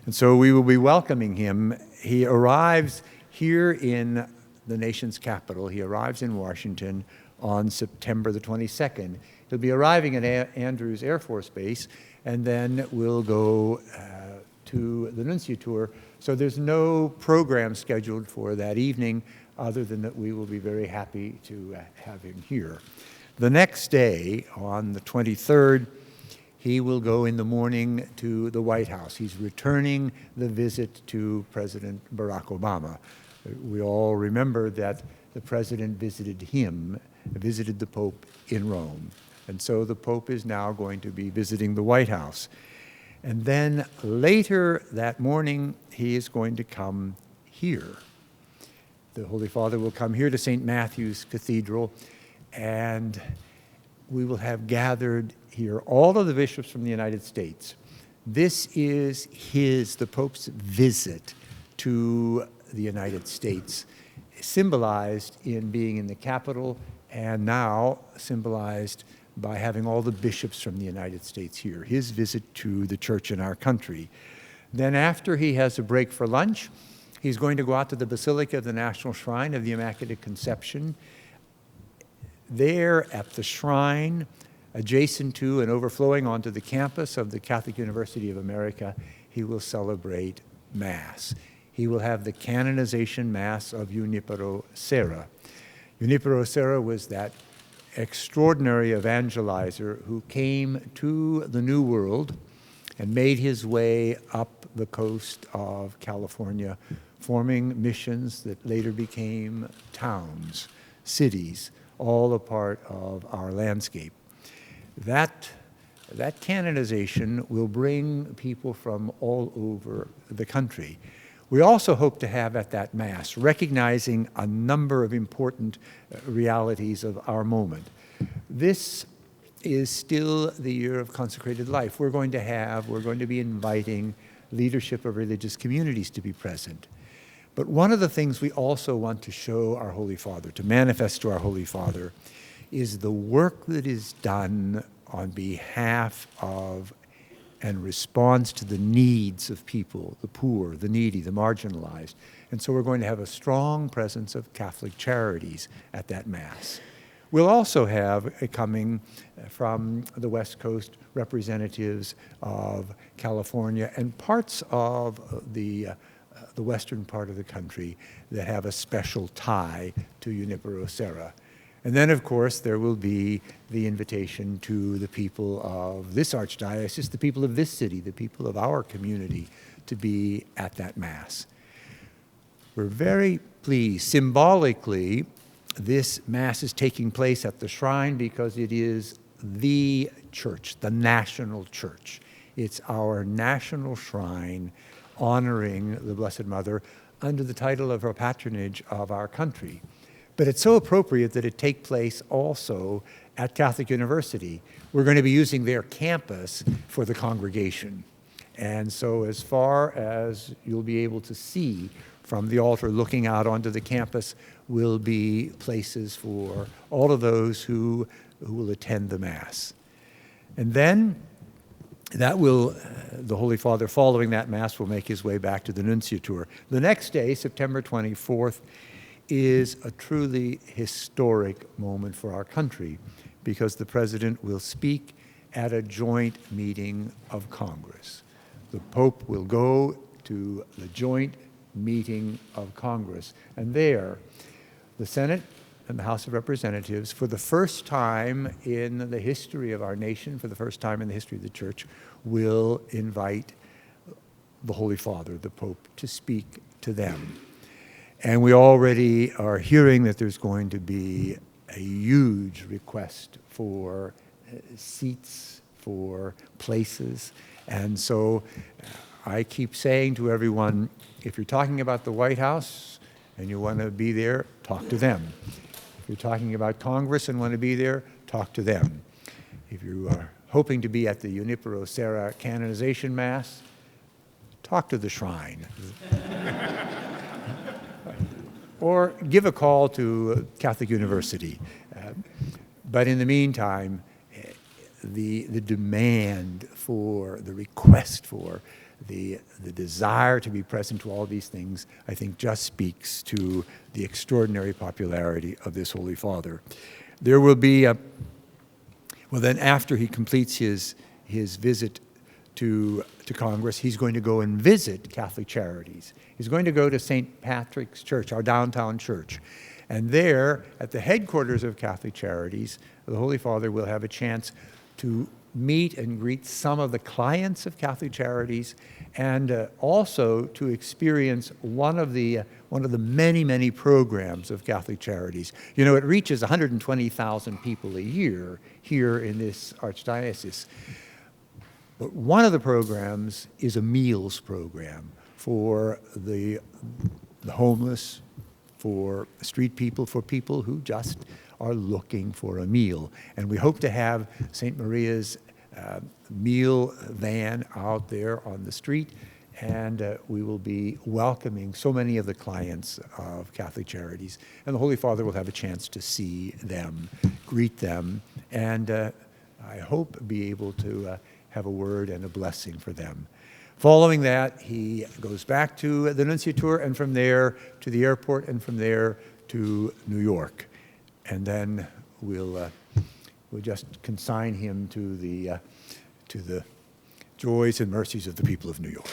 And so we will be welcoming him. He arrives here in the nation's capital. He arrives in Washington on September the 22nd. He'll be arriving at Andrews Air Force Base, and then we'll go to the Nunciature. So there's no program scheduled for that evening, other than that we will be very happy to have him here. The next day, on the 23rd, he will go in the morning to the White House. He's returning the visit to President Barack Obama. We all remember that the president visited the Pope in Rome. And so the Pope is now going to be visiting the White House. And then later that morning, he is going to come here. The Holy Father will come here to St. Matthew's Cathedral, and we will have gathered here all of the bishops from the United States. This is the Pope's visit to the United States, symbolized in being in the capital, and now symbolized by having all the bishops from the United States here, his visit to the church in our country. Then after he has a break for lunch, he's going to go out to the Basilica of the National Shrine of the Immaculate Conception. There at the shrine, adjacent to and overflowing onto the campus of the Catholic University of America, he will celebrate Mass. He will have the canonization Mass of Junipero Serra. Junipero Serra was that extraordinary evangelizer who came to the New World and made his way up the coast of California, forming missions that later became towns, cities, all a part of our landscape. That canonization will bring people from all over the country. We also hope to have at that Mass, recognizing a number of important realities of our moment. This is still the year of consecrated life. We're going to be inviting leadership of religious communities to be present. But one of the things we also want to show our Holy Father, to manifest to our Holy Father, is the work that is done on behalf of and responds to the needs of people, the poor, the needy, the marginalized. And so we're going to have a strong presence of Catholic charities at that Mass. We'll also have coming from the West Coast representatives of California and parts of the western part of the country that have a special tie to Junipero Serra. And then, of course, there will be the invitation to the people of this Archdiocese, the people of this city, the people of our community, to be at that Mass. We're very pleased. Symbolically, this Mass is taking place at the shrine because it is the church, the national church. It's our national shrine honoring the Blessed Mother under the title of her patronage of our country. But it's so appropriate that it take place also at Catholic University. We're going to be using their campus for the congregation. And so as far as you'll be able to see from the altar looking out onto the campus will be places for all of those who will attend the Mass. And then the Holy Father, following that Mass, will make his way back to the Nunciature. The next day, September 24th, is a truly historic moment for our country because the President will speak at a joint meeting of Congress. The Pope will go to the joint meeting of Congress, and there, the Senate and the House of Representatives, for the first time in the history of our nation, for the first time in the history of the Church, will invite the Holy Father, the Pope, to speak to them. And we already are hearing that there's going to be a huge request for seats, for places. And so I keep saying to everyone, if you're talking about the White House and you want to be there, talk to them. If you're talking about Congress and want to be there, talk to them. If you are hoping to be at the Junipero Serra canonization Mass, talk to the shrine. Or give a call to Catholic University. But in the meantime, the demand for, the request for the desire to be present to all these things, I think, just speaks to the extraordinary popularity of this Holy Father. There will be, well, then after he completes his visit to Congress, he's going to go and visit Catholic Charities. He's going to go to St. Patrick's Church, our downtown church. And there, at the headquarters of Catholic Charities, the Holy Father will have a chance to meet and greet some of the clients of Catholic Charities, and also to experience one of the many, many programs of Catholic Charities. You know, it reaches 120,000 people a year here in this Archdiocese. But one of the programs is a meals program for the homeless, for street people, for people who just are looking for a meal. And we hope to have St. Maria's meal van out there on the street, and we will be welcoming so many of the clients of Catholic Charities. And the Holy Father will have a chance to see them, greet them, and I hope be able to have a word and a blessing for them. Following that, he goes back to the nunciature, and from there to the airport, and from there to New York. And then we'll just consign him to the joys and mercies of the people of New York.